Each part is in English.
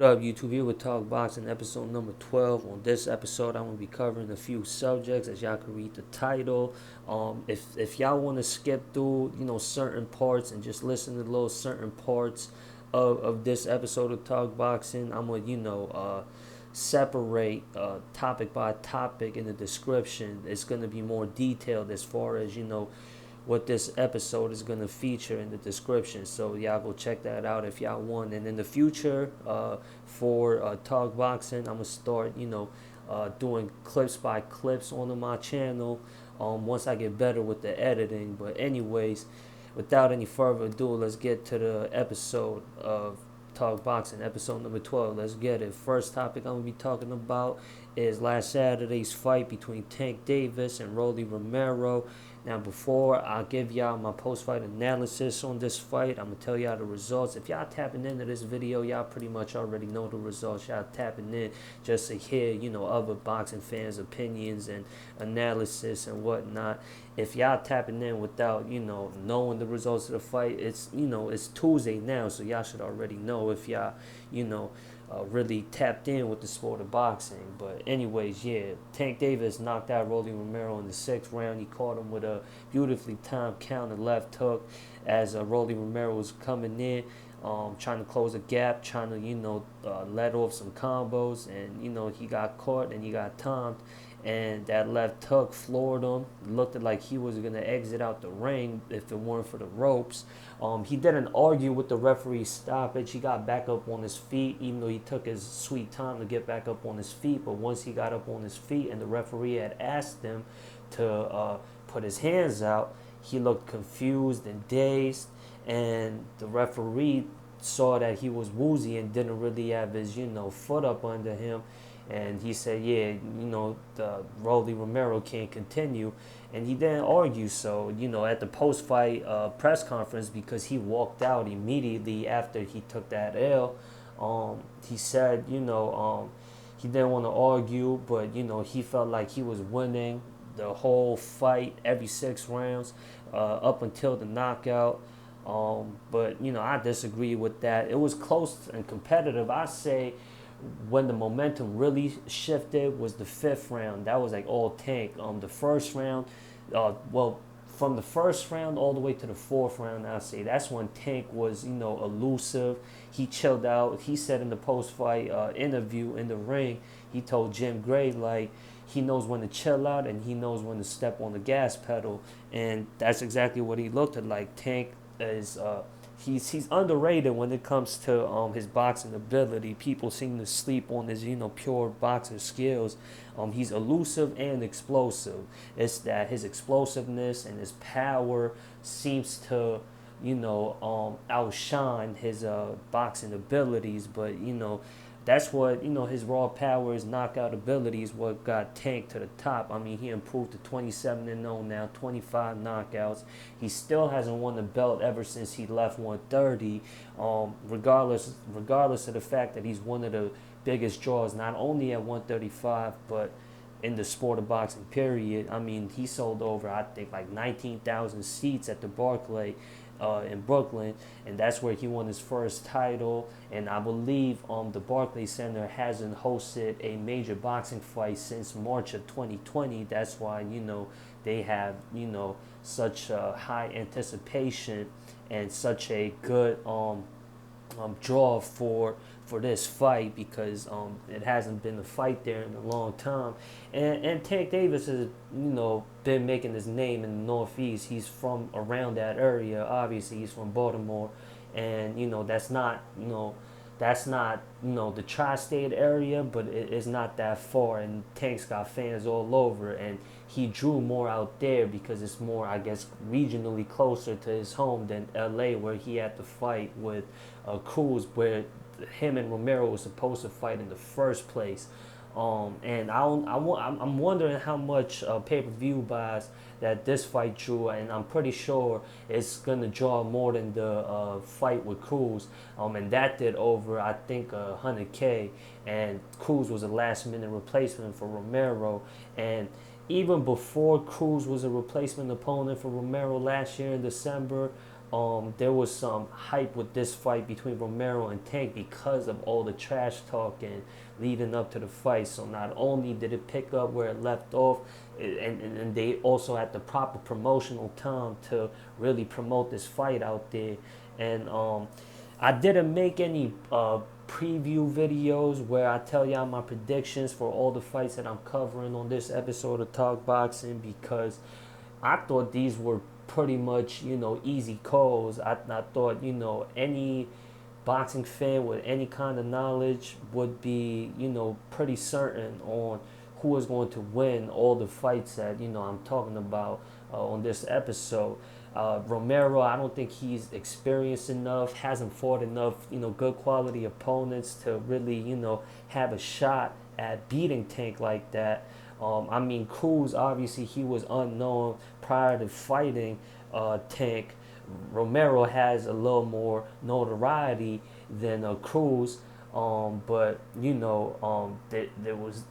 What up, YouTube? Here with Talk Boxing, episode number 12. On this episode, I'm gonna be covering a few subjects, as y'all can read the title. If y'all want to skip through, certain parts and just listen to little certain parts of this episode of Talk Boxing, I'm gonna, separate topic by topic in the description. It's gonna be more detailed as far as what this episode is going to feature in the description. So y'all go check that out if y'all want. And in the future, for Talk Boxing, I'm going to start, doing clips by clips on my channel once I get better with the editing. But anyways, without any further ado, let's get to the episode of Talk Boxing, episode number 12. Let's get it. First topic I'm going to be talking about is last Saturday's fight between Tank Davis and Romero. Now, before I give y'all my post-fight analysis on this fight, I'm going to tell y'all the results. If y'all tapping into this video, y'all pretty much already know the results. Y'all tapping in just to hear, other boxing fans' opinions and analysis and whatnot. If y'all tapping in without, knowing the results of the fight, it's Tuesday now, so y'all should already know if y'all, really tapped in with the sport of boxing. But anyways, yeah, Tank Davis knocked out Romero in the 6th round. He caught him with a beautifully timed counter left hook as Romero was coming in, trying to close a gap, trying to, let off some combos. And, he got caught and he got timed. And that left hook floored him. Looked like he was going to exit out the ring if it weren't for the ropes. He didn't argue with the referee's stoppage. He got back up on his feet, even though he took his sweet time to get back up on his feet. But once he got up on his feet and the referee had asked him to put his hands out, he looked confused and dazed. And the referee saw that he was woozy and didn't really have his, foot up under him. And he said, yeah, the Romero can't continue. And he didn't argue. So, at the post-fight press conference, because he walked out immediately after he took that L, he said, he didn't want to argue, but, he felt like he was winning the whole fight, every 6 rounds, up until the knockout. But, I disagree with that. It was close and competitive. I say when the momentum really shifted was the 5th round. That was like all Tank. The first round, from the first round all the way to the 4th round, I say that's when Tank was, elusive. He chilled out. He said in the post-fight interview in the ring, he told Jim Gray, like, he knows when to chill out and he knows when to step on the gas pedal. And that's exactly what he looked at. Like, Tank is he's underrated when it comes to his boxing ability. People seem to sleep on his pure boxing skills. He's elusive and explosive. It's that his explosiveness and his power seems to outshine his boxing abilities. But that's what, his raw power, his knockout ability is what got Tank to the top. I mean, he improved to 27-0 now, 25 knockouts. He still hasn't won the belt ever since he left 130. Regardless of the fact that he's one of the biggest draws, not only at 135, but in the sport of boxing, period. I mean, he sold over, I think, like 19,000 seats at the Barclay in Brooklyn, and that's where he won his first title. And I believe the Barclays Center hasn't hosted a major boxing fight since March of 2020. That's why they have such high anticipation and such a good draw for this fight, because it hasn't been a fight there in a long time. And Tank Davis has been making his name in the Northeast. He's from around that area. Obviously, he's from Baltimore, and that's not the tri-state area, but it's not that far. And Tank's got fans all over, and he drew more out there because it's more, I guess, regionally closer to his home than LA, where he had to fight with Cruz, where him and Romero was supposed to fight in the first place. And I'm wondering how much pay-per-view buys that this fight drew, and I'm pretty sure it's gonna draw more than the fight with Cruz. And that did over, I think, 100K. And Cruz was a last-minute replacement for Romero. And even before Cruz was a replacement opponent for Romero last year in December, there was some hype with this fight between Romero and Tank because of all the trash talking leading up to the fight. So not only did it pick up where it left off, and they also had the proper promotional time to really promote this fight out there. And I didn't make any preview videos where I tell y'all my predictions for all the fights that I'm covering on this episode of Talk Boxing, because I thought these were pretty much, easy calls. I thought, any boxing fan with any kind of knowledge would be, pretty certain on who is going to win all the fights that, I'm talking about on this episode. Romero, I don't think he's experienced enough, hasn't fought enough, good quality opponents to really, have a shot at beating Tank like that. Cruz, obviously, he was unknown prior to fighting Tank. Romero has a little more notoriety than Cruz. But there's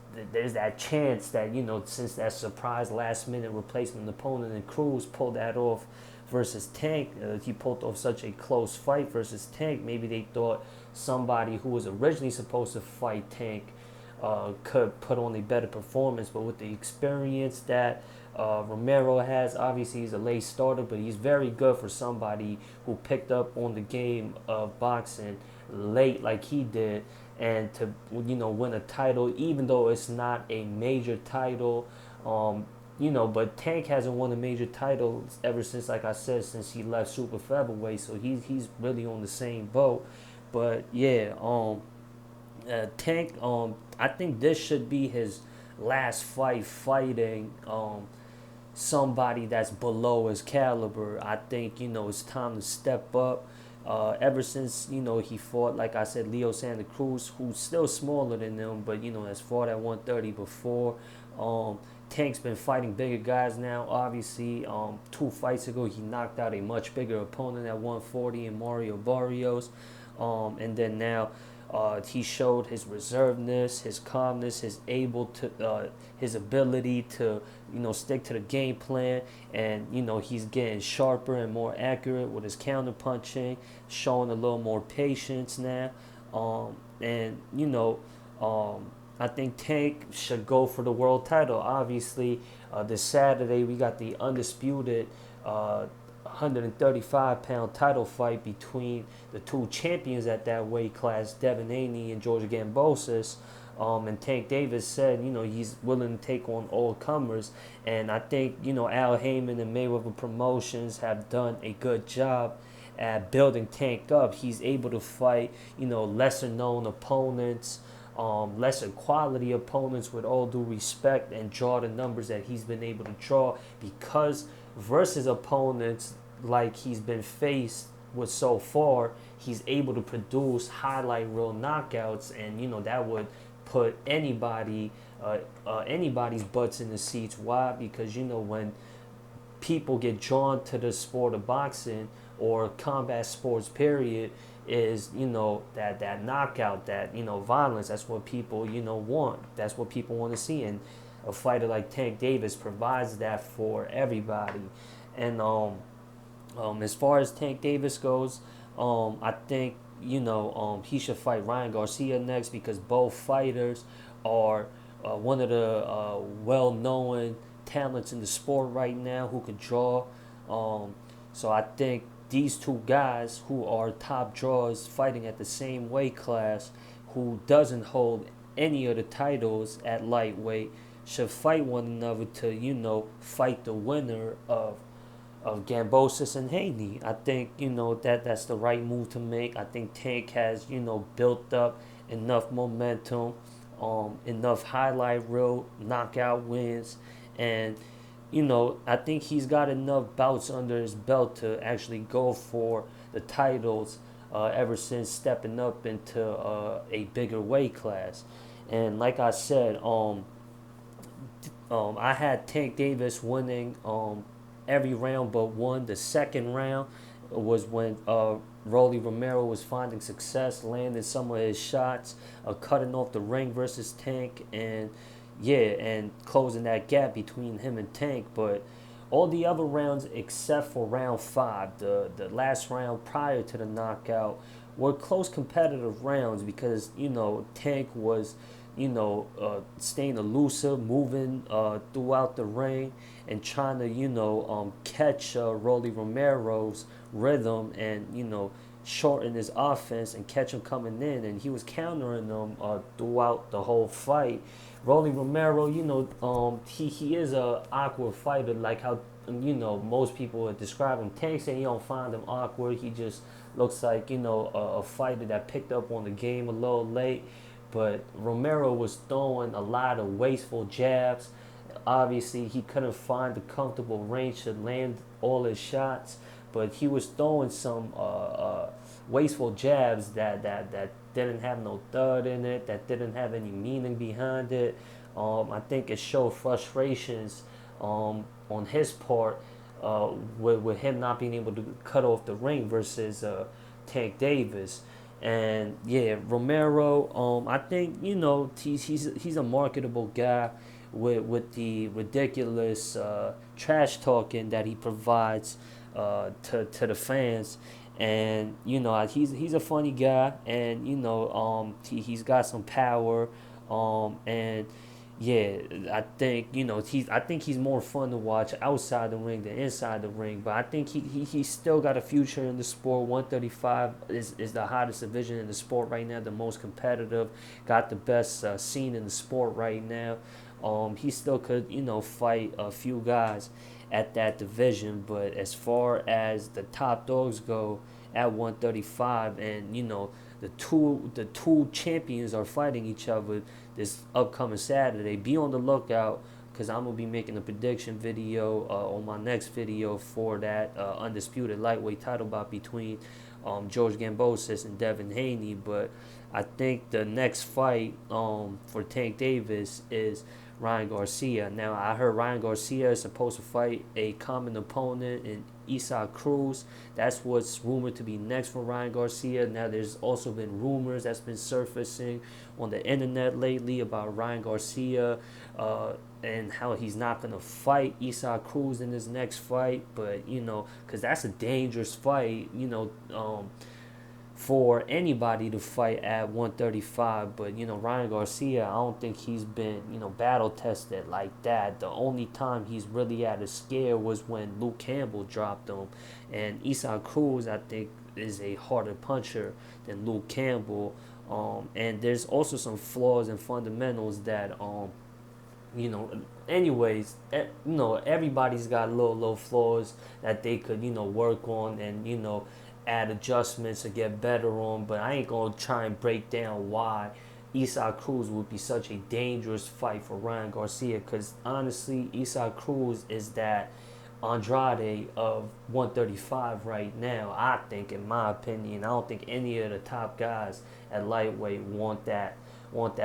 that chance that since that surprise last minute replacement opponent and Cruz pulled that off versus Tank, he pulled off such a close fight versus Tank. Maybe they thought somebody who was originally supposed to fight Tank could put on a better performance, but with the experience that Romero has, obviously he's a late starter, but he's very good for somebody who picked up on the game of boxing late like he did, and to win a title, even though it's not a major title. But Tank hasn't won a major title ever since, like I said, since he left super featherweight, so he's really on the same boat. But yeah, Tank, I think this should be his last fight fighting somebody that's below his caliber. I think it's time to step up. Ever since he fought, like I said, Leo Santa Cruz, who's still smaller than him, but has fought at 130 before. Tank's been fighting bigger guys now. Obviously, 2 fights ago he knocked out a much bigger opponent at 140 in Mario Barrios, and then now he showed his reservedness, his calmness, his ability to stick to the game plan, and he's getting sharper and more accurate with his counter punching, showing a little more patience now, I think Tank should go for the world title. Obviously, this Saturday we got the undisputed 135-pound title fight between the 2 champions at that weight class, Devin Haney and George Gambosis. And Tank Davis said, he's willing to take on all comers. And I think, Al Heyman and Mayweather Promotions have done a good job at building Tank up. He's able to fight, lesser known opponents, lesser quality opponents, with all due respect, and draw the numbers that he's been able to draw, because versus opponents like he's been faced with so far, he's able to produce highlight reel knockouts, and that would put anybody's butts in the seats. Why? Because when people get drawn to the sport of boxing or combat sports period, is that knockout, that violence. That's what people want. That's what people want to see, and a fighter like Tank Davis provides that for everybody. And as far as Tank Davis goes, I think he should fight Ryan Garcia next, because both fighters are one of the well-known talents in the sport right now who could draw. So I think these 2 guys who are top draws fighting at the same weight class, who doesn't hold any of the titles at lightweight, should fight one another to, fight the winner of Gambosis and Haney. I think, that's the right move to make. I think Tank has, built up enough momentum, enough highlight reel knockout wins, and I think he's got enough bouts under his belt to actually go for the titles ever since stepping up into a bigger weight class. And like I said, I had Tank Davis winning every round but one. The second round was when Rolly Romero was finding success, landing some of his shots, cutting off the ring versus Tank, and closing that gap between him and Tank. But All the other rounds except for round 5, the last round prior to the knockout, were close competitive rounds because, Tank was, staying elusive, moving throughout the ring and trying to, catch Rolly Romero's rhythm and, shorten his offense and catch him coming in. And he was countering them throughout the whole fight. Rolly Romero, he is a awkward fighter, like how most people would describe him. Tank said he don't find him awkward. He just looks like a fighter that picked up on the game a little late. But Romero was throwing a lot of wasteful jabs. Obviously, he couldn't find the comfortable range to land all his shots, but he was throwing some wasteful jabs that didn't have no thud in it, that didn't have any meaning behind it. I think it showed frustrations on his part with him not being able to cut off the ring versus Tank Davis. And yeah, Romero, I think he's a marketable guy with the ridiculous trash talking that he provides to the fans. And he's a funny guy, and he's got some power, and yeah, I think he's more fun to watch outside the ring than inside the ring. But I think he's still got a future in the sport. 135 is the hottest division in the sport right now, the most competitive, got the best scene in the sport right now. He still could fight a few guys at that division, but as far as the top dogs go at 135, and the two champions are fighting each other this upcoming Saturday. Be on the lookout because I'm gonna be making a prediction video on my next video for that undisputed lightweight title bout between George Gambosis and Devin Haney. But I think the next fight for Tank Davis is Ryan Garcia. Now, I heard Ryan Garcia is supposed to fight a common opponent in Isaac Cruz. That's what's rumored to be next for Ryan Garcia. Now, there's also been rumors that's been surfacing on the internet lately about Ryan Garcia and how he's not going to fight Isaac Cruz in his next fight. But, because that's a dangerous fight, for anybody to fight at 135. But Ryan Garcia, I don't think he's been battle tested like that. The only time he's really had a scare was when Luke Campbell dropped him, and Isaac Cruz, I think, is a harder puncher than Luke Campbell. And there's also some flaws and fundamentals that anyways, everybody's got little flaws that they could work on and add adjustments to get better on. But I ain't gonna try and break down why Isaac Cruz would be such a dangerous fight for Ryan Garcia, because honestly, Isaac Cruz is that Andrade of 135 right now. I think, in my opinion, I don't think any of the top guys at lightweight want that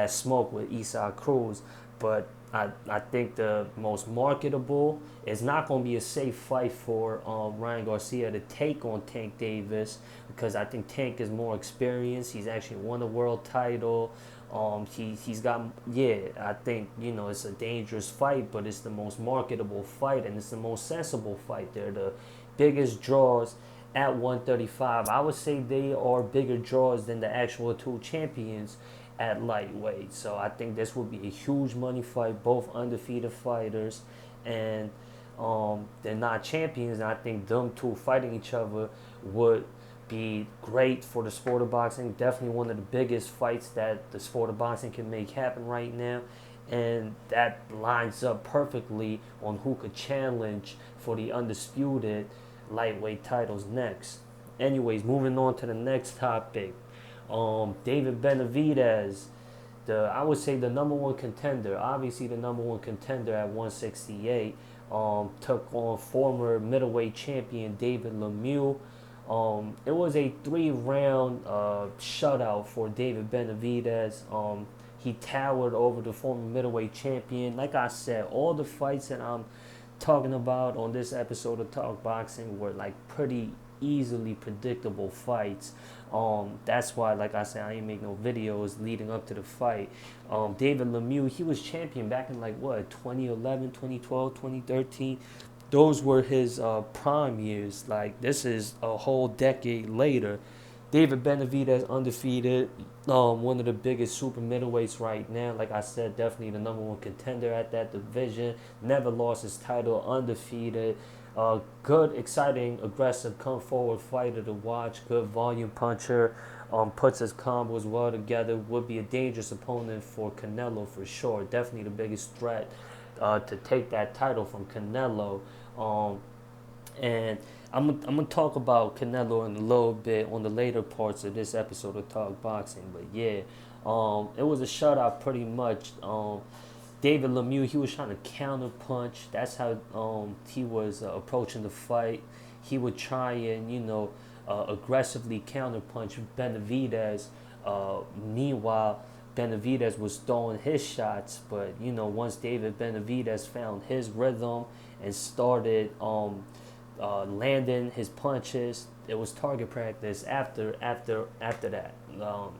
smoke with Isaac Cruz. But I think the most marketable is not going to be a safe fight for Ryan Garcia to take on Tank Davis, because I think Tank is more experienced. He's actually won a world title. He's got, I think, it's a dangerous fight, but it's the most marketable fight, and it's the most sensible fight. They're the biggest draws at 135. I would say they are bigger draws than the actual two champions at lightweight. So I think this will be a huge money fight, both undefeated fighters, and they're not champions. And I think them two fighting each other would be great for the sport of boxing. Definitely one of the biggest fights that the sport of boxing can make happen right now. And that lines up perfectly on who could challenge for the undisputed lightweight titles next. Anyways, moving on to the next topic. David Benavidez, I would say the number one contender, obviously the number one contender at 168, took on former middleweight champion David Leimiux. It was a 3-round shutout for David Benavidez. He towered over the former middleweight champion. Like I said, all the fights that I'm talking about on this episode of Talk Boxing were like pretty easily predictable fights. That's why, like I said, I ain't make no videos leading up to the fight. David Leimiux, he was champion back in 2011, 2012, 2013. those were his prime years. Like, this is a whole decade later. David Benavidez undefeated, one of the biggest super middleweights right now. Like I said, definitely the number one contender at that division. Never lost his title, undefeated. Good, exciting, aggressive, come forward fighter to watch. Good volume puncher. Puts his combos well together. Would be a dangerous opponent for Canelo for sure. Definitely the biggest threat to take that title from Canelo. Um, and I'm gonna talk about Canelo in a little bit on the later parts of this episode of Talk Boxing. But yeah, it was a shutout pretty much. David Leimiux, he was trying to counter punch. That's how he was approaching the fight. He would try and aggressively counter punch Benavidez. Meanwhile, Benavidez was throwing his shots, but once David Benavidez found his rhythm and started landing his punches, it was target practice. After that,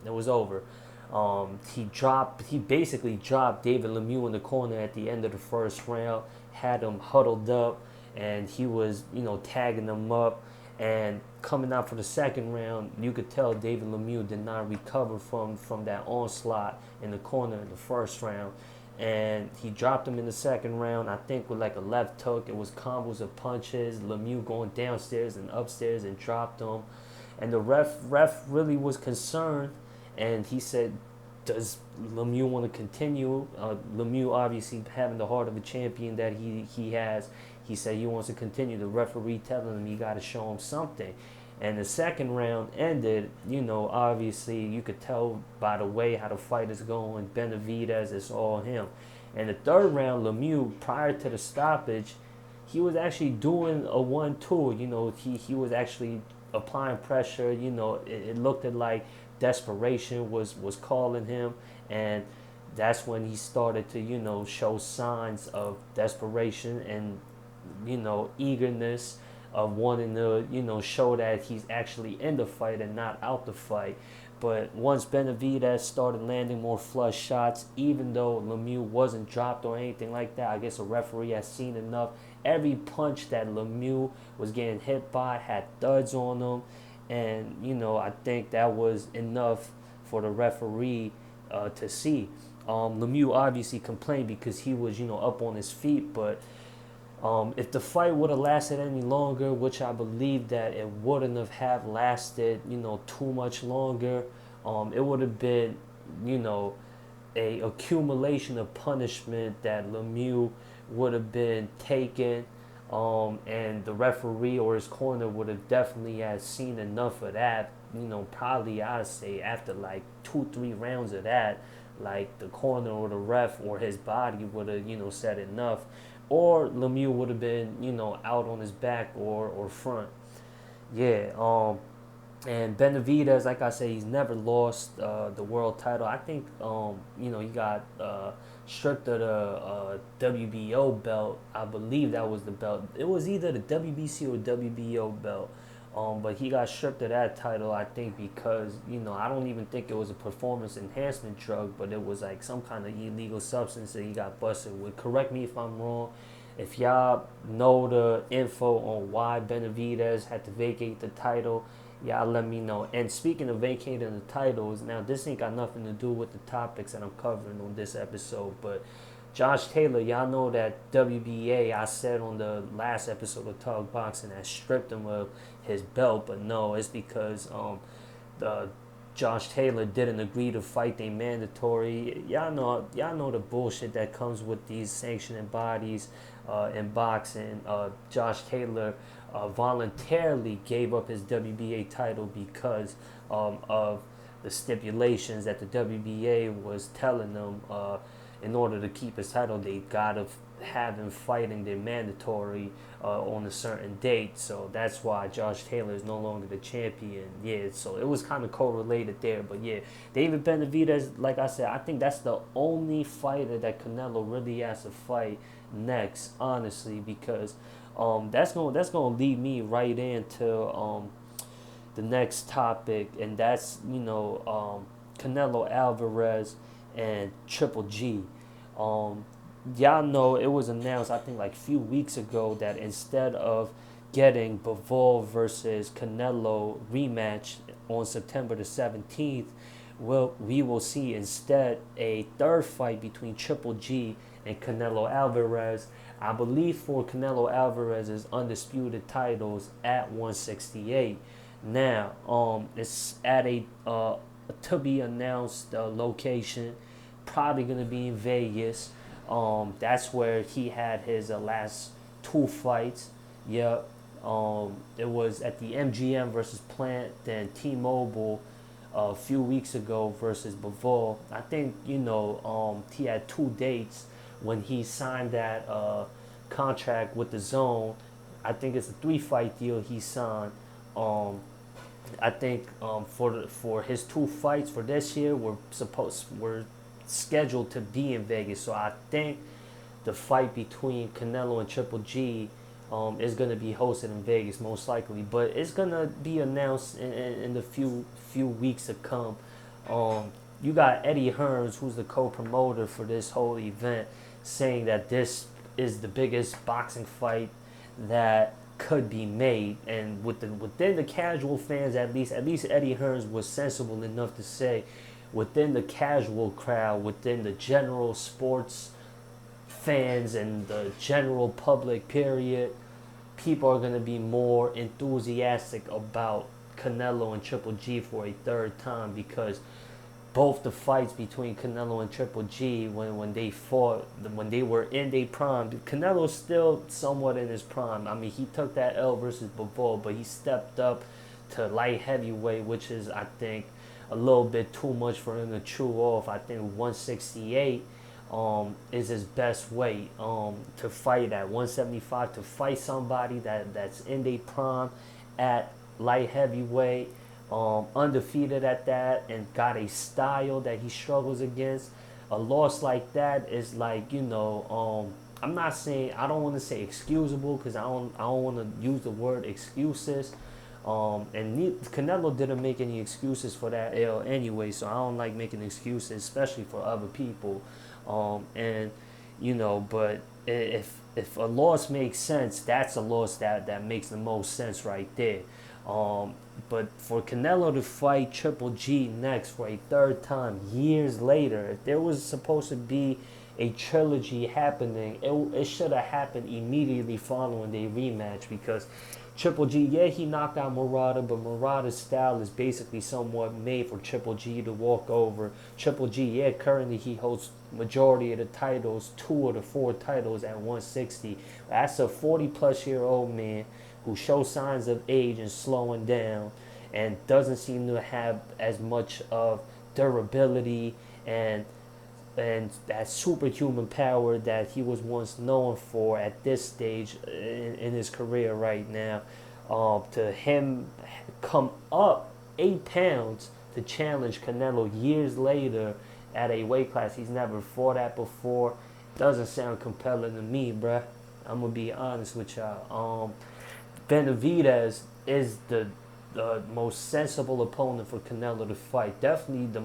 it was over. He basically dropped David Leimiux in the corner at the end of the first round, had him huddled up, and he was tagging them up. And coming out for the second round, you could tell David Leimiux did not recover from that onslaught in the corner in the first round. And he dropped him in the second round, I think with like a left hook. It was combos of punches. Leimiux going downstairs and upstairs and dropped him. And the ref really was concerned, and he said, does Leimiux want to continue? Leimiux obviously having the heart of a champion that he has. He said he wants to continue. The referee telling him he got to show him something. And the second round ended, obviously you could tell by the way how the fight is going. Benavidez, it's all him. And the third round, Leimiux, prior to the stoppage, he was actually doing a 1-2. He was actually applying pressure. It looked like desperation was calling him, and that's when he started to show signs of desperation and eagerness of wanting to show that he's actually in the fight and not out the fight. But once Benavidez started landing more flush shots, even though Leimiux wasn't dropped or anything like that, I guess a referee has seen enough. Every punch that Leimiux was getting hit by had thuds on them. And, I think that was enough for the referee to see. Leimiux obviously complained because he was, up on his feet. But if the fight would have lasted any longer, which I believe that it wouldn't have lasted, too much longer, it would have been, a accumulation of punishment that Leimiux would have been taken. And the referee or his corner would have definitely had seen enough of that. Probably I'd say after like 2-3 rounds of that, like the corner or the ref or his body would have said enough, or Leimiux would have been out on his back or front. Yeah. And Benavidez, like I said, he's never lost the world title. I think he got stripped of the WBO belt. I believe that was the belt. It was either the WBC or WBO belt. But he got stripped of that title, I think, because, I don't even think it was a performance enhancement drug, but it was like some kind of illegal substance that he got busted with. Correct me if I'm wrong. If y'all know the info on why Benavidez had to vacate the title, y'all let me know. And speaking of vacating the titles, now this ain't got nothing to do with the topics that I'm covering on this episode, but Josh Taylor, y'all know that WBA, I said on the last episode of Talk Boxing, that stripped him of his belt, but no, it's because the Josh Taylor didn't agree to fight they mandatory. Y'all know the bullshit that comes with these sanctioning bodies in boxing. Josh Taylor voluntarily gave up his WBA title because of the stipulations that the WBA was telling them. In order to keep his title, they gotta have him fighting their mandatory on a certain date. So that's why Josh Taylor is no longer the champion. Yeah, so it was kind of correlated there. But yeah, David Benavidez, like I said, I think that's the only fighter that Canelo really has to fight next, honestly, because that's gonna lead me right into the next topic, and that's Canelo Alvarez and Triple G. Um, y'all know it was announced, I think, like a few weeks ago that instead of getting Bivol versus Canelo rematch on September the 17th, we will see instead a third fight between Triple G and Canelo Alvarez. I believe for Canelo Alvarez's undisputed titles at 168. Now, it's at a to be announced location, probably gonna be in Vegas. That's where he had his last two fights. Yep. It was at the MGM versus Plant, then T-Mobile a few weeks ago versus Bivol. I think he had two dates when he signed that contract with the Zone. I think it's a 3-fight deal he signed. Um, I think for his two fights for this year were scheduled to be in Vegas. So I think the fight between Canelo and Triple G is going to be hosted in Vegas most likely, but it's going to be announced in the few weeks to come. You got Eddie Hearns, who's the co-promoter for this whole event, saying that this is the biggest boxing fight that could be made, and within the casual fans, at least Eddie Hearns was sensible enough to say, within the casual crowd, within the general sports fans and the general public, period, people are going to be more enthusiastic about Canelo and Triple G for a third time, because both the fights between Canelo and Triple G, when they fought, when they were in their prime, Canelo's still somewhat in his prime. I mean, he took that L versus Bivol, but he stepped up to light heavyweight, which is, I think, a little bit too much for him to chew off. I think 168 is his best weight to fight at. 175 to fight somebody that's in their prime at light heavyweight, undefeated at that, and got a style that he struggles against. A loss like that is like, I'm not saying, I don't want to say excusable, because I don't want to use the word excuses. Canelo didn't make any excuses for that L anyway, so I don't like making excuses, especially for other people. But if a loss makes sense, that's a loss that makes the most sense right there. But for Canelo to fight Triple G next for a third time years later, if there was supposed to be a trilogy happening, it should have happened immediately following the rematch, because Triple G, yeah, he knocked out Murata, but Murata's style is basically somewhat made for Triple G to walk over. Triple G, yeah, currently he holds majority of the titles, 2 of the 4 titles at 160. That's a 40-plus-year-old man who shows signs of age and slowing down, and doesn't seem to have as much of durability and that superhuman power that he was once known for at this stage in his career right now. To him come up 8 pounds to challenge Canelo years later at a weight class he's never fought at before doesn't sound compelling to me, bruh. I'm going to be honest with y'all. Benavidez is the most sensible opponent for Canelo to fight. Definitely the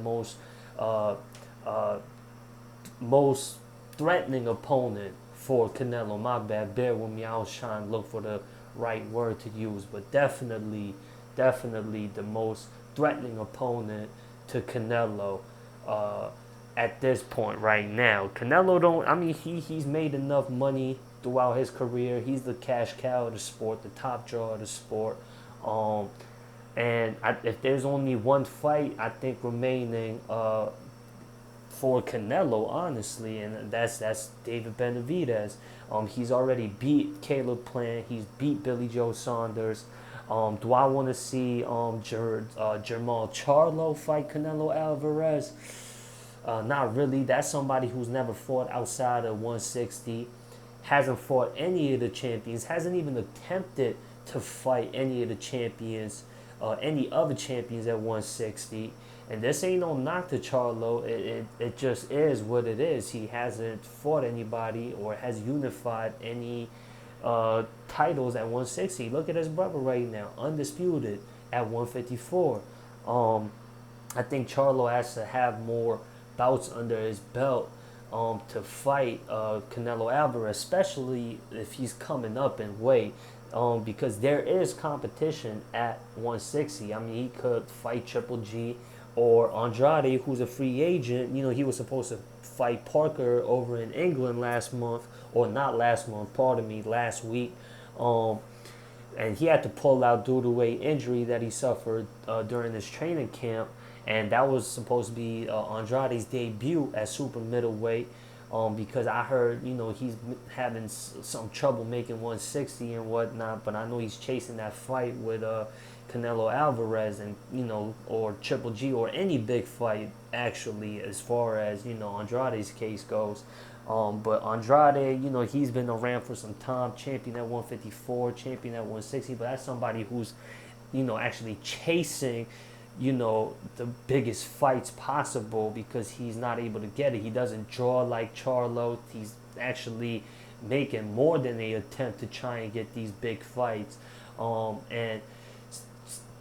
most threatening opponent for Canelo. My bad, bear with me. I was trying to look for the right word to use, but definitely the most threatening opponent to Canelo at this point right now. Canelo he's made enough money throughout his career. He's the cash cow of the sport, the top draw of the sport. If there's only one fight, I think, remaining for Canelo, honestly, and that's David Benavidez. He's already beat Caleb Plant. He's beat Billy Joe Saunders. Do I want to see Jermall Charlo fight Canelo Alvarez? Not really. That's somebody who's never fought outside of 160. Hasn't fought any of the champions. Hasn't even attempted to fight any of the champions, any other champions at 160. And this ain't no knock to Charlo. It just is what it is. He hasn't fought anybody or has unified any titles at 160. Look at his brother right now, undisputed at 154. I think Charlo has to have more bouts under his belt to fight Canelo Alvarez, especially if he's coming up in weight. Because there is competition at 160. I mean, he could fight Triple G or Andrade, who's a free agent. You know, he was supposed to fight Parker over in England last month, or not last month, pardon me, last week. Um, and he had to pull out due to a injury that he suffered during his training camp, and that was supposed to be Andrade's debut at super middleweight. Because I heard, he's having some trouble making 160 and whatnot, but I know he's chasing that fight with Canelo Alvarez and, or Triple G or any big fight, actually, as far as, Andrade's case goes. But Andrade, he's been around for some time, champion at 154, champion at 160, but that's somebody who's, actually chasing, the biggest fights possible because he's not able to get it. He doesn't draw like Charlo. He's actually making more than they attempt to try and get these big fights. And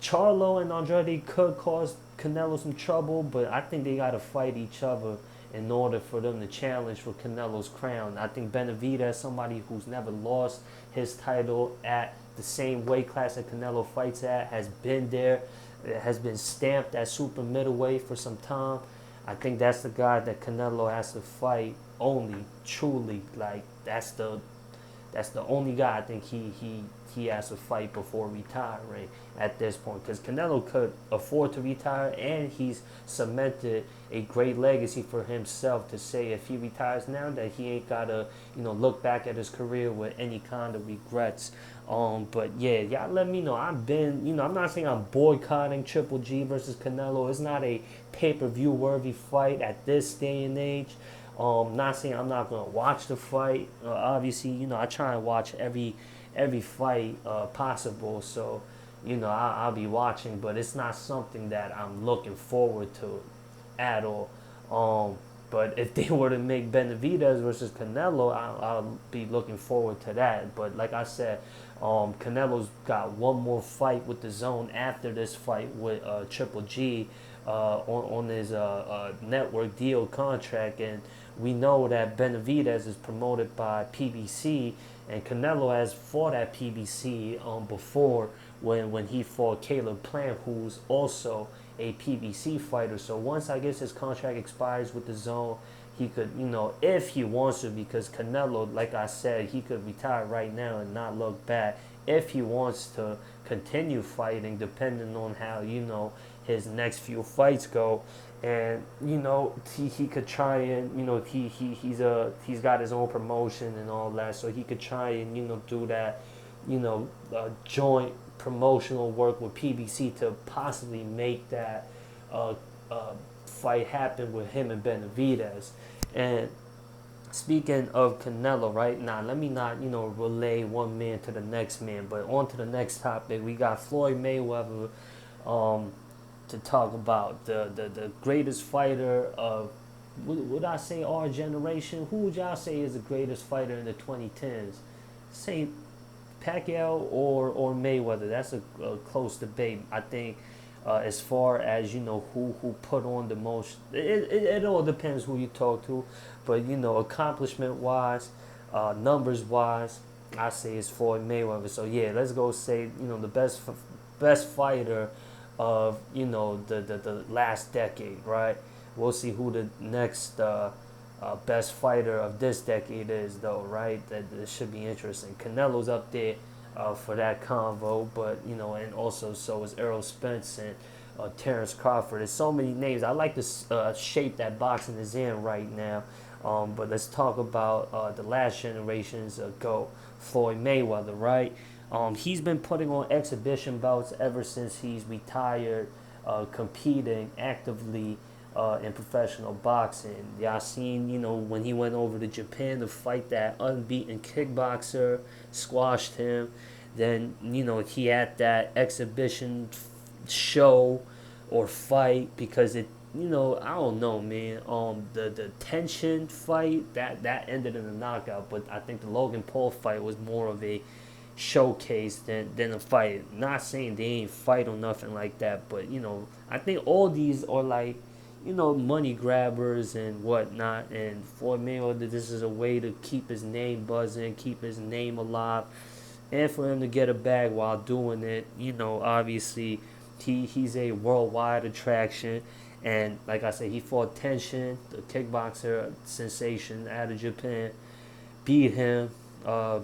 Charlo and Andrade could cause Canelo some trouble, but I think they got to fight each other in order for them to challenge for Canelo's crown. I think Benavidez, somebody who's never lost his title at the same weight class that Canelo fights at, has been there, has been stamped at super middleweight for some time. I think that's the guy that Canelo has to fight only, truly. Like, that's the only guy I think he has to fight before retiring at this point, because Canelo could afford to retire, and he's cemented a great legacy for himself to say if he retires now that he ain't gotta look back at his career with any kind of regrets. But yeah, y'all let me know. I'm not saying I'm boycotting Triple G versus Canelo. It's not a pay-per-view worthy fight at this day and age. Not saying I'm not gonna watch the fight. Obviously, I try and watch every fight possible. So, I'll be watching, but it's not something that I'm looking forward to at all. But if they were to make Benavidez versus Canelo, I'll be looking forward to that. But like I said, Canelo's got one more fight with the Zone after this fight with Triple G on his network deal contract, and we know that Benavidez is promoted by PBC, and Canelo has fought at PBC before when he fought Caleb Plant, who's also a PBC fighter. So once I guess his contract expires with the Zone, he could, if he wants to, because Canelo, like I said, he could retire right now and not look back if he wants to continue fighting, depending on how, his next few fights go. And, he could try and, he's got his own promotion and all that, so he could try and, do that, joint promotional work with PBC to possibly make that fight happen with him and Benavidez. And speaking of Canelo, right now, let me not, relay one man to the next man, but on to the next topic. We got Floyd Mayweather to talk about the greatest fighter of, would I say our generation? Who would y'all say is the greatest fighter in the 2010s? Say Pacquiao or Mayweather. That's a close debate. I think as far as who put on the most, it all depends who you talk to, but accomplishment wise, numbers wise, I say it's Floyd Mayweather. So yeah, let's go say the best fighter of the last decade, right? We'll see who the next best fighter of this decade is, though, right? That should be interesting. Canelo's up there for that convo, but and also so is Errol Spence and Terrence Crawford. There's so many names. I like the shape that boxing is in right now. But let's talk about the last generation's GOAT, Floyd Mayweather, right? He's been putting on exhibition bouts ever since he's retired, competing actively in professional boxing. Y'all seen, when he went over to Japan to fight that unbeaten kickboxer, squashed him. Then, he had that exhibition show or fight because it, I don't know, man. The tension fight that ended in a knockout, but I think the Logan Paul fight was more of a showcase than a fight. Not saying they ain't fight or nothing like that, but I think all these are like, money grabbers and whatnot. And Floyd Mayweather, this is a way to keep his name buzzing, keep his name alive, and for him to get a bag while doing it. Obviously, he's a worldwide attraction. And like I said, he fought Tenshin, the kickboxer sensation out of Japan, beat him,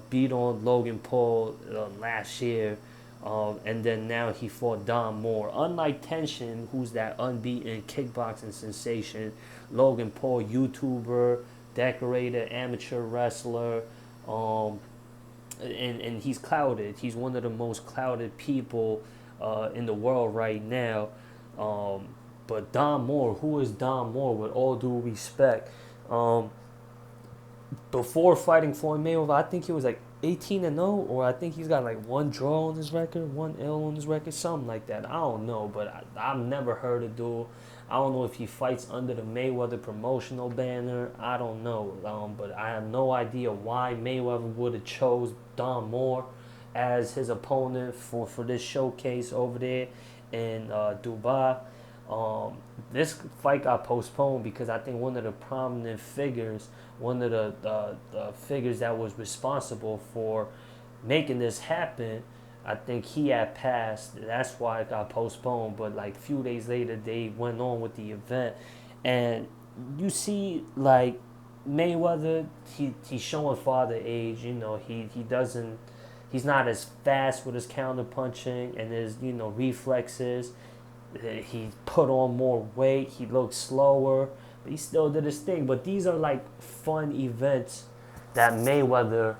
beat on Logan Paul last year. And then now he fought Don Moore. Unlike Tenshin, who's that unbeaten kickboxing sensation, Logan Paul, YouTuber, decorated amateur wrestler, um, and he's clouded. He's one of the most clouded people in the world right now. Um, but Don Moore, who is Don Moore? With all due respect, um, before fighting Floyd Mayweather, I think he was like 18-0, or I think he's got like one draw on his record, one L on his record, something like that. I don't know, but I've never heard a duel. I don't know if he fights under the Mayweather promotional banner. I don't know, but I have no idea why Mayweather would have chose Don Moore as his opponent for this showcase over there in Dubai. Um, this fight got postponed because I think one of the prominent figures, one of the figures that was responsible for making this happen, I think he had passed. That's why it got postponed. But like a few days later, they went on with the event, and you see like Mayweather, he's showing father age. He doesn't. He's not as fast with his counter punching and his reflexes. He put on more weight. He looked slower, but he still did his thing. But these are like fun events that Mayweather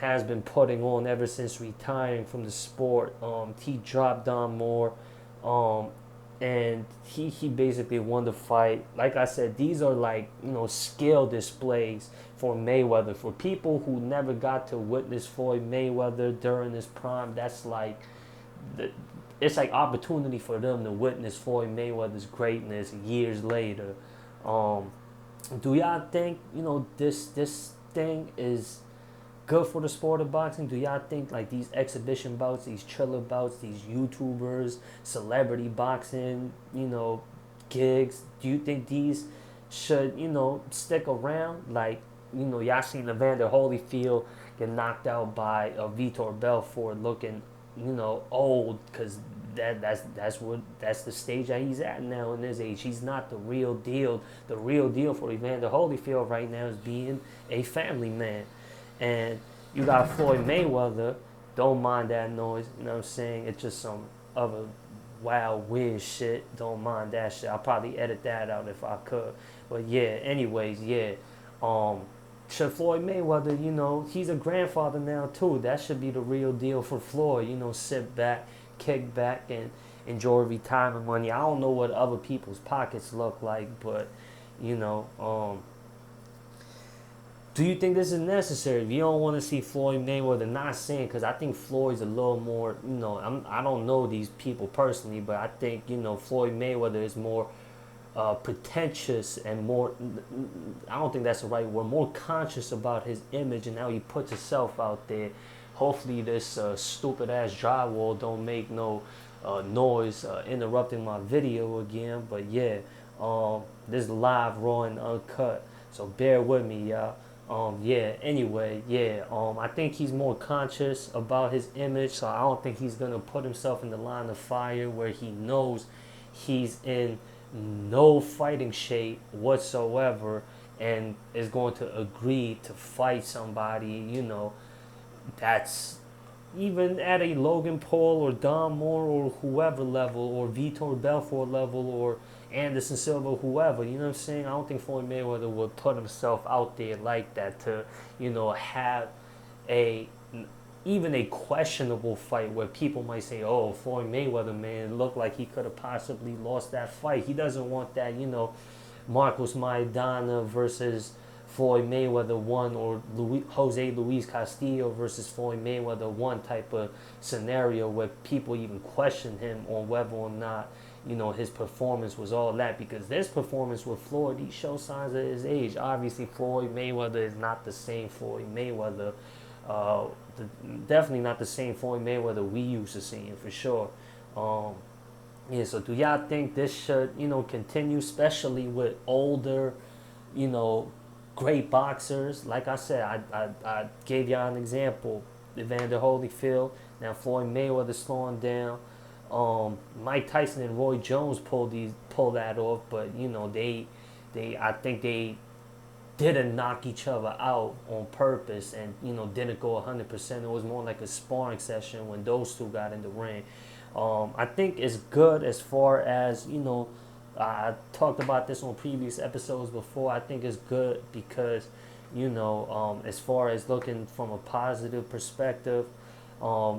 has been putting on ever since retiring from the sport. He dropped Don Moore, um, and he basically won the fight. Like I said, these are like skill displays for Mayweather. For people who never got to witness Floyd Mayweather during his prime, that's like the it's like opportunity for them to witness Floyd Mayweather's greatness years later. Um, do y'all think this thing is good for the sport of boxing? Do y'all think like these exhibition bouts, these trailer bouts, these YouTubers, celebrity boxing, gigs? Do you think these should stick around? Like y'all seen Evander Holyfield get knocked out by Vitor Belfort looking old, because that's the stage that he's at now in his age. He's not the real deal. The real deal for Evander Holyfield right now is being a family man. And you got Floyd Mayweather. Don't mind that noise. You know what I'm saying? It's just some other wild, weird shit. Don't mind that shit. I'll probably edit that out if I could. But yeah, anyways, yeah. Should Floyd Mayweather, he's a grandfather now too. That should be the real deal for Floyd. Sit back, kick back, and enjoy retirement money. I don't know what other people's pockets look like, but do you think this is necessary? If you don't want to see Floyd Mayweather, not saying, because I think Floyd's a little more, I don't know these people personally, but I think, Floyd Mayweather is more pretentious and more, I don't think that's the right word, more conscious about his image and how he puts himself out there. Hopefully this stupid ass drywall don't make no noise interrupting my video again. But yeah, this live, raw, and uncut, so bear with me, y'all. Yeah, anyway, yeah, I think he's more conscious about his image, so I don't think he's gonna put himself in the line of fire where he knows he's in no fighting shape whatsoever and is going to agree to fight somebody, that's even at a Logan Paul or Don Moore or whoever level, or Vitor Belfort level, or Anderson Silva, whoever, you know what I'm saying? I don't think Floyd Mayweather would put himself out there like that to, have a even a questionable fight where people might say, oh, Floyd Mayweather, man, it looked like he could have possibly lost that fight. He doesn't want that, Marcos Maidana versus Floyd Mayweather 1, or Jose Luis Castillo versus Floyd Mayweather 1 type of scenario where people even question him on whether or not, his performance was all that. Because this performance with Floyd, he shows signs of his age. Obviously, Floyd Mayweather is not the same Floyd Mayweather. Definitely not the same Floyd Mayweather we used to seeing, for sure. Yeah, so do y'all think this should, continue, especially with older, you know, great boxers? Like I said, I gave y'all an example. Evander Holyfield, now Floyd Mayweather slowing down. Mike Tyson and Roy Jones pull that off, but they I think they didn't knock each other out on purpose and didn't go 100%. It was more like a sparring session when those two got in the ring. I think it's good as far as I talked about this on previous episodes before. I think it's good because as far as looking from a positive perspective,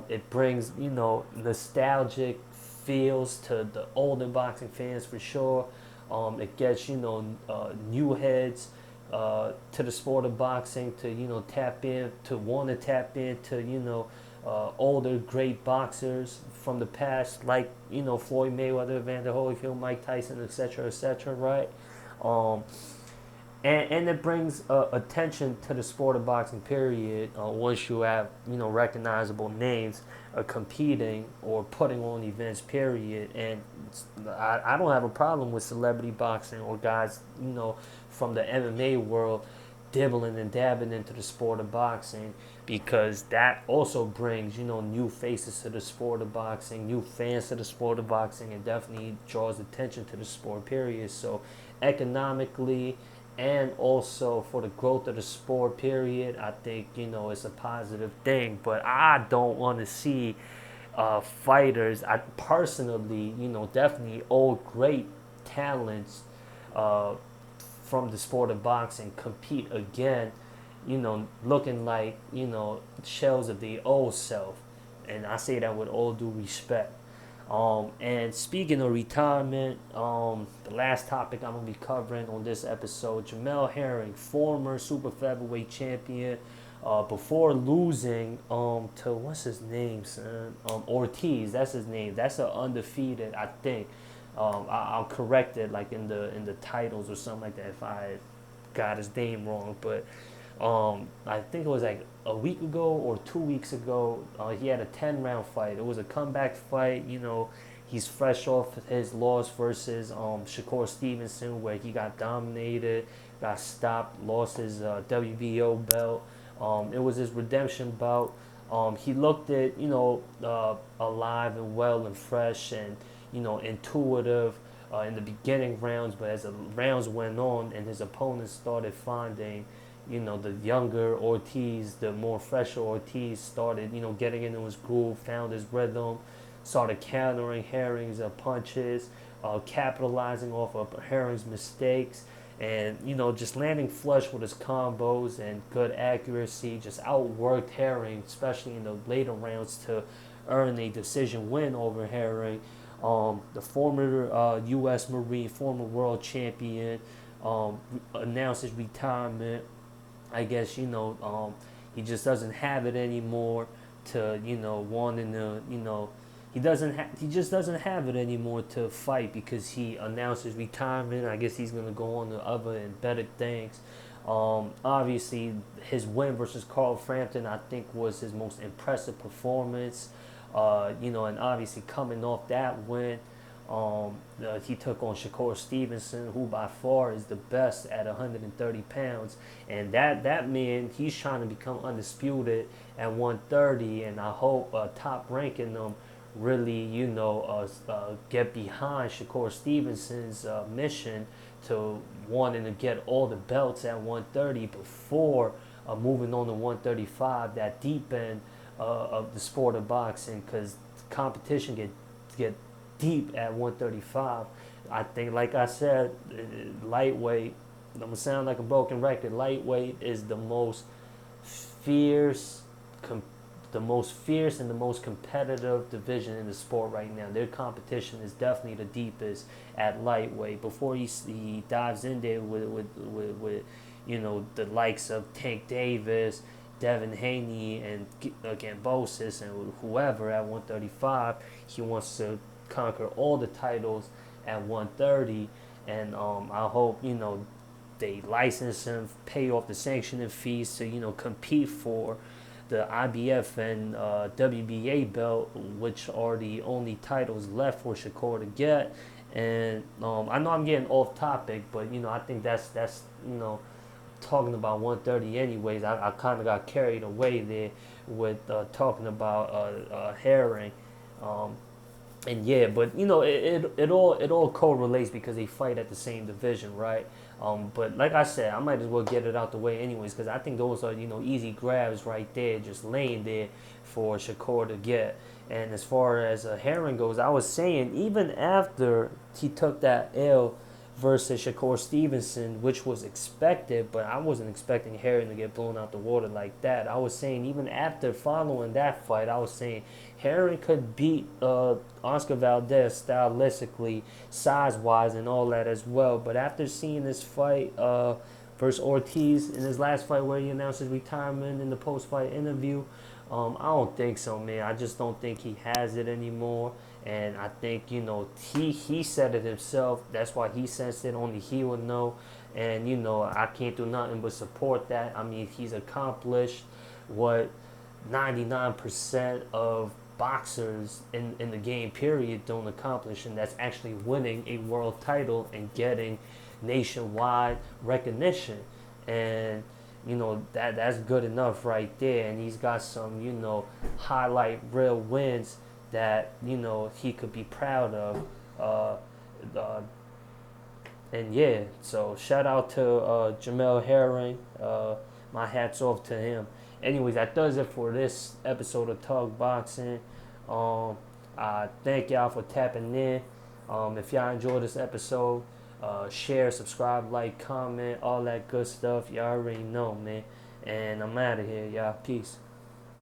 it brings nostalgic feels to the older boxing fans for sure. It gets new heads to the sport of boxing to tap in, to want to tap into older great boxers from the past, like Floyd Mayweather, Evander Holyfield, Mike Tyson, etc., right? Um, and it brings attention to the sport of boxing. Period. Once you have recognizable names competing or putting on events. Period. And I don't have a problem with celebrity boxing or guys from the MMA world dibbling and dabbing into the sport of boxing, because that also brings new faces to the sport of boxing, new fans to the sport of boxing, and definitely draws attention to the sport. Period. So economically and also for the growth of the sport, period, I think it's a positive thing. But I don't want to see fighters. I personally, definitely all great talents uh, from the sport of boxing compete again, looking like shells of the old self, and I say that with all due respect. And speaking of retirement, the last topic I'm gonna be covering on this episode: Jamel Herring, former super featherweight champion, before losing to what's his name, son? Ortiz. That's his name. That's an undefeated, I think. I'll correct it like in the titles or something like that if I got his name wrong, but I think it was like a week ago or 2 weeks ago. He had a 10 round fight. It was a comeback fight. He's fresh off his loss versus Shakur Stevenson, where he got dominated, got stopped, lost his WBO belt. It was his redemption bout. He looked it, alive and well and fresh and intuitive in the beginning rounds, but as the rounds went on and his opponents started finding the younger Ortiz, the more fresher Ortiz started, getting into his groove, found his rhythm, started countering Herring's punches, capitalizing off of Herring's mistakes, and just landing flush with his combos and good accuracy. Just outworked Herring, especially in the later rounds, to earn a decision win over Herring. The former U.S. Marine, former world champion, announced his retirement. I guess he just doesn't have it anymore to wanting to he just doesn't have it anymore to fight, because he announced his retirement. I guess he's gonna go on to other and better things. Obviously, his win versus Carl Frampton, I think, was his most impressive performance. And obviously coming off that win, he took on Shakur Stevenson, who by far is the best at 130 pounds, and that man, he's trying to become undisputed at 130, and I hope Top Ranking them really get behind Shakur Stevenson's mission to wanting to get all the belts at 130 before moving on to 135, that deep end of the sport of boxing, because competition get deep at 135. I think, like I said, lightweight, I'm gonna sound like a broken record, lightweight is the most fierce the most fierce and the most competitive division in the sport right now. Their competition is definitely the deepest at lightweight. Before he dives in there with the likes of Tank Davis, Devin Haney, and Gambosis, and whoever at 135, he wants to conquer all the titles at 130. And I hope they license him, pay off the sanctioning fees to compete for the IBF and WBA belt, which are the only titles left for Shakur to get. And I know I'm getting off topic, but I think that's talking about 130 anyways. I kind of got carried away there with talking about Herring. Um, and yeah, but it all correlates because they fight at the same division, right? But like I said, I might as well get it out the way anyways because I think those are easy grabs right there, just laying there for Shakur to get. And as far as Herring goes, I was saying even after he took that L versus Shakur Stevenson, which was expected, but I wasn't expecting Herring to get blown out the water like that. I was saying even after following that fight, I was saying Herring could beat Oscar Valdez stylistically, size-wise, and all that as well. But after seeing this fight versus Ortiz in his last fight where he announced his retirement in the post-fight interview, I don't think so, man. I just don't think he has it anymore. And I think, he said it himself. That's why he sensed it. Only he would know. And, I can't do nothing but support that. I mean, he's accomplished what 99% of boxers in the game, period, don't accomplish. And that's actually winning a world title and getting nationwide recognition. And, that's good enough right there. And he's got some, highlight real wins that he could be proud of, and yeah. So shout out to Jamel Herring. My hats off to him. Anyways, that does it for this episode of Talk Boxing. I thank y'all for tapping in. If y'all enjoyed this episode, share, subscribe, like, comment, all that good stuff. Y'all already know, man. And I'm out of here, y'all. Peace.